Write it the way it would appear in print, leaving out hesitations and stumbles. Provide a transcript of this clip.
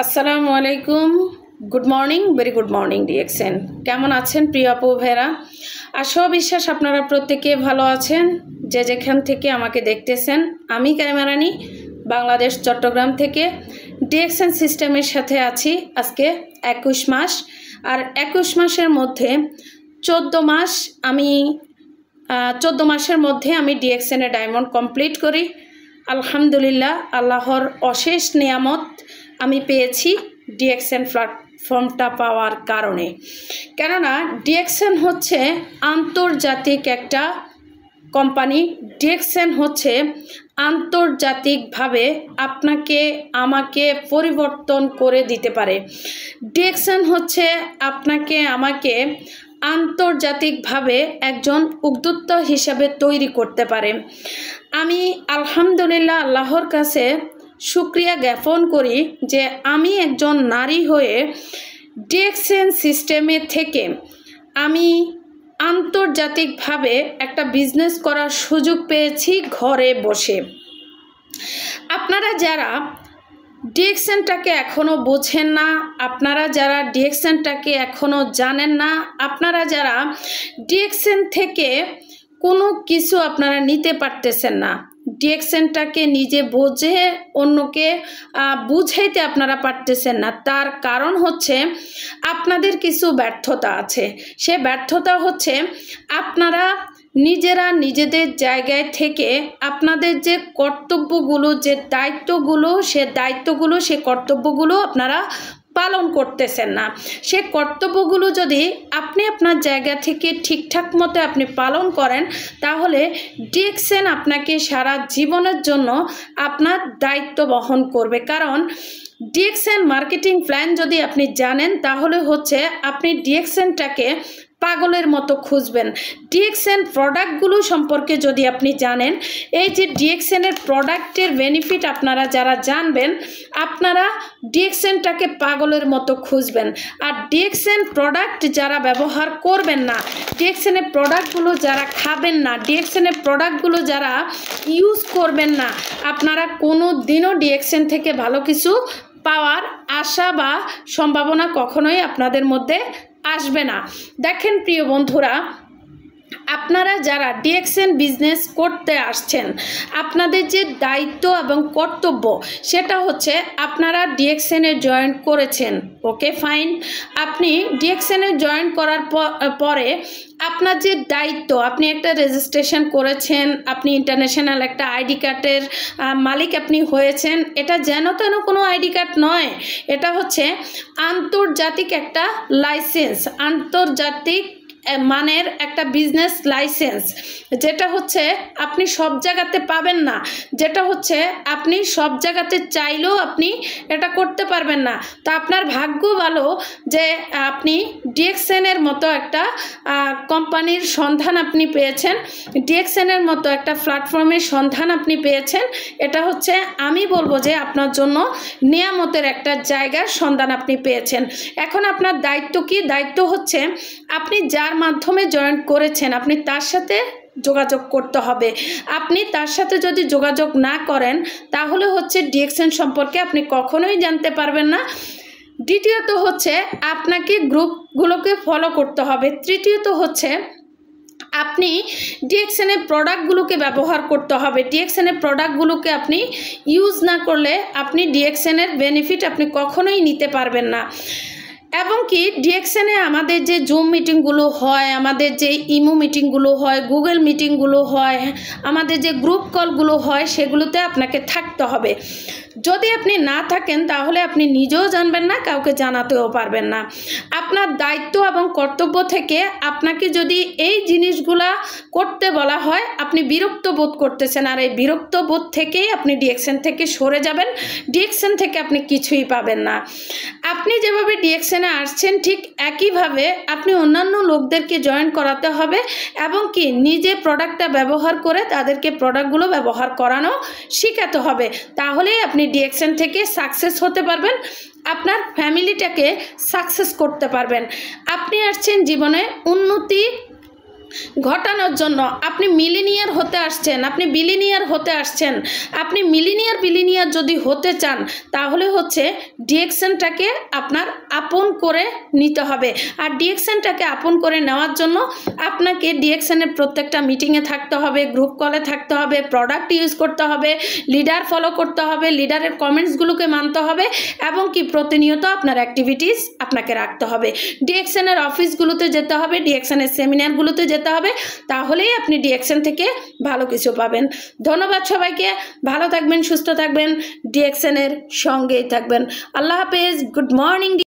আসসালামু আলাইকুম, good morning, very good morning DXN. কেমন আছেন প্রিয় আপু ভাইরা? আশা বিশ্বাস আপনারা প্রত্যেকে ভালো আছেন। যে যেখান থেকে আমাকে দেখতেছেন, আমি কাইমা রানী বাংলাদেশ চট্টগ্রাম থেকে ডিএক্সএন সিস্টেমের সাথে আছি। আজকে 21 মাস, আর 21 মাসের মধ্যে 14 মাস আমি 14 মাসের মধ্যে আমি ডিএক্সএনের ডায়মন্ড কমপ্লিট করি। আলহামদুলিল্লাহ, আল্লাহর অশেষ নিয়ামত আমি পেয়েছি ডিএক্সএন প্ল্যাটফর্মটা পাওয়ার কারণে। কেননা ডিএক্সএন হচ্ছে আন্তর্জাতিক একটা কোম্পানি। ডিএক্সএন হচ্ছে আন্তর্জাতিকভাবে আপনাকে আমাকে পরিবর্তন করে দিতে পারে। ডিএক্সএন হচ্ছে আপনাকে আমাকে আন্তর্জাতিকভাবে একজন উদ্যোক্তা হিসাবে তৈরি করতে পারে। আমি আলহামদুলিল্লাহ আল্লাহর কাছে শুকরিয়া জ্ঞাপন করি যে আমি একজন নারী হয়ে ডিএক্সএন সিস্টেমে থেকে আমি আন্তর্জাতিকভাবে একটা বিজনেস করার সুযোগ পেয়েছি ঘরে বসে। আপনারা যারা ডিএক্সএনটাকে এখনও বোঝেন না, আপনারা যারা ডিএক্সএনটাকে এখনও জানেন না, আপনারা যারা ডিএক্সএন থেকে কোনো কিছু আপনারা নিতে পারতেছেন না, ডিএক্সএনটাকে নিজে বোঝে অন্যকে বুঝাইতে আপনারা পারতেছেন না, তার কারণ হচ্ছে আপনাদের কিছু ব্যর্থতা আছে। সে ব্যর্থতা হচ্ছে আপনারা নিজেরা নিজেদের জায়গায় থেকে আপনাদের যে কর্তব্যগুলো, যে দায়িত্বগুলো, সে কর্তব্যগুলো আপনারা পালন করতেছেন না। সে কর্তব্যগুলো যদি আপনি আপনার জায়গা থেকে ঠিকঠাক মতো আপনি পালন করেন, তাহলে ডিএক্সএন আপনাকে সারা জীবনের জন্য আপনার দায়িত্ব বহন করবে। কারণ ডিএক্সএন মার্কেটিং প্ল্যান যদি আপনি জানেন, তাহলে হচ্ছে আপনি ডিএক্সএনটাকে পাগলের মতো খুঁজবেন। ডিএক্সএন প্রোডাক্টগুলো সম্পর্কে যদি আপনি জানেন, এই যে ডিএক্সএনের প্রোডাক্টের বেনিফিট আপনারা যারা জানবেন, আপনারা ডিএক্সএনটাকে পাগলের মতো খুঁজবেন। আর ডিএক্সএন প্রোডাক্ট যারা ব্যবহার করবেন না, ডিএক্সএনের প্রোডাক্টগুলো যারা খাবেন না, ডিএক্সএনের প্রোডাক্টগুলো যারা ইউজ করবেন না, আপনারা কোনো দিনও ডিএক্সএন থেকে ভালো কিছু পাওয়ার আশা বা সম্ভাবনা কখনোই আপনাদের মধ্যে আসবে না। দেখেন প্রিয় বন্ধুরা, আপনারা যারা ডিএক্সএন বিজনেস করতে আসছেন, আপনাদের যে দায়িত্ব এবং কর্তব্য সেটা হচ্ছে আপনারা ডিএক্সএনে জয়েন করেছেন, ওকে ফাইন। আপনি ডিএক্সএনে জয়েন করার পরে আপনার যে দায়িত্ব, আপনি একটা রেজিস্ট্রেশন করেছেন, আপনি ইন্টারন্যাশনাল একটা আইডি কার্ডের মালিক আপনি হয়েছেন। এটা যেন তেন কোনো আইডি কার্ড নয়, এটা হচ্ছে আন্তর্জাতিক একটা লাইসেন্স, আন্তর্জাতিক মানের একটা বিজনেস লাইসেন্স, যেটা হচ্ছে আপনি সব জায়গাতে পাবেন না, যেটা হচ্ছে আপনি সব জায়গাতে চাইলেও আপনি এটা করতে পারবেন না। তো আপনার ভাগ্য ভালো যে আপনি ডিএক্সএনের মতো একটা কোম্পানির সন্ধান আপনি পেয়েছেন, ডিএক্সএনের মতো একটা প্ল্যাটফর্মের সন্ধান আপনি পেয়েছেন। এটা হচ্ছে আমি বলবো যে আপনার জন্য নিয়ামতের একটা জায়গার সন্ধান আপনি পেয়েছেন। এখন আপনার দায়িত্ব কি? দায়িত্ব হচ্ছে আপনি যার মাধ্যমে জয়েন করেছেন আপনি তার সাথে যোগাযোগ করতে হবে। আপনি তার সাথে যদি যোগাযোগ না করেন, তাহলে হচ্ছে ডিএক্সএন সম্পর্কে আপনি কখনোই জানতে পারবেন না। দ্বিতীয়ত হচ্ছে আপনাকে গ্রুপগুলোকে ফলো করতে হবে। তৃতীয়ত হচ্ছে আপনি ডিএক্সএনের প্রোডাক্টগুলোকে ব্যবহার করতে হবে। ডিএক্সএনের প্রোডাক্টগুলোকে আপনি ইউজ না করলে আপনি ডিএক্সএনের বেনিফিট আপনি কখনোই নিতে পারবেন না। এবং কি ডিএক্সএনে আমাদের যে জুম মিটিংগুলো হয়, আমাদের যে ইমো মিটিংগুলো হয়, গুগল মিটিংগুলো হয়, আমাদের যে গ্রুপ কলগুলো হয়, সেগুলোতে আপনাকে থাকতে হবে। যদি আপনি না থাকেন, তাহলে আপনি নিজেও জানবেন না, কাউকে জানাতেও পারবেন না। আপনার দায়িত্ব এবং কর্তব্য থেকে আপনাকে যদি এই জিনিসগুলা করতে বলা হয়, আপনি বিরক্ত বোধ করতেছেন, আর এই বিরক্ত বোধ থেকেই আপনি ডিএক্সএন থেকে সরে যাবেন। ডিএক্সএন থেকে আপনি কিছুই পাবেন না। আপনি যেভাবে ডিএক্সএনে আসছেন, ঠিক একইভাবে আপনি অন্যান্য লোকদেরকে জয়েন করাতে হবে এবং কি নিজে প্রোডাক্টটা ব্যবহার করে তাদেরকে প্রোডাক্টগুলো ব্যবহার করানো শেখাতে হবে। তাহলেই আপনি ডিএক্সএন থেকে সাকসেস হতে পারবেন, আপনার ফ্যামিলিটাকে সাকসেস করতে পারবেন। আপনি আসছেন জীবনে উন্নতি ঘটানোর জন্য আপনি মিলিনিয়ার হতে আসছেন, আপনি বিলিনিয়ার হতে আসছেন। আপনি মিলিনিয়ার বিলিনিয়ার যদি হতে চান তাহলে হচ্ছে ডিএক্সএনটাকে আপনার আপন করে নিতে হবে। আর ডিএক্সএনটাকে আপন করে নেওয়ার জন্য আপনাকে ডিএক্সএনের প্রত্যেকটা মিটিংয়ে থাকতে হবে, গ্রুপ কলে থাকতে হবে, প্রোডাক্ট ইউজ করতে হবে, লিডার ফলো করতে হবে, লিডারের কমেন্টসগুলোকে মানতে হবে এবং কি প্রতিনিয়ত আপনার অ্যাক্টিভিটিস আপনাকে রাখতে হবে। ডিএক্সএনের অফিসগুলোতে যেতে হবে, ডিএক্সএনের সেমিনারগুলোতে যেতে হবে, তাহলেই আপনি ডিএক্সএন থেকে ভালো কিছু পাবেন। ধন্যবাদ সবাইকে, ভালো থাকবেন, সুস্থ থাকবেন, ডিএক্সএনের সঙ্গেই থাকবেন। আল্লাহ হাফেজ, গুড মর্নিং।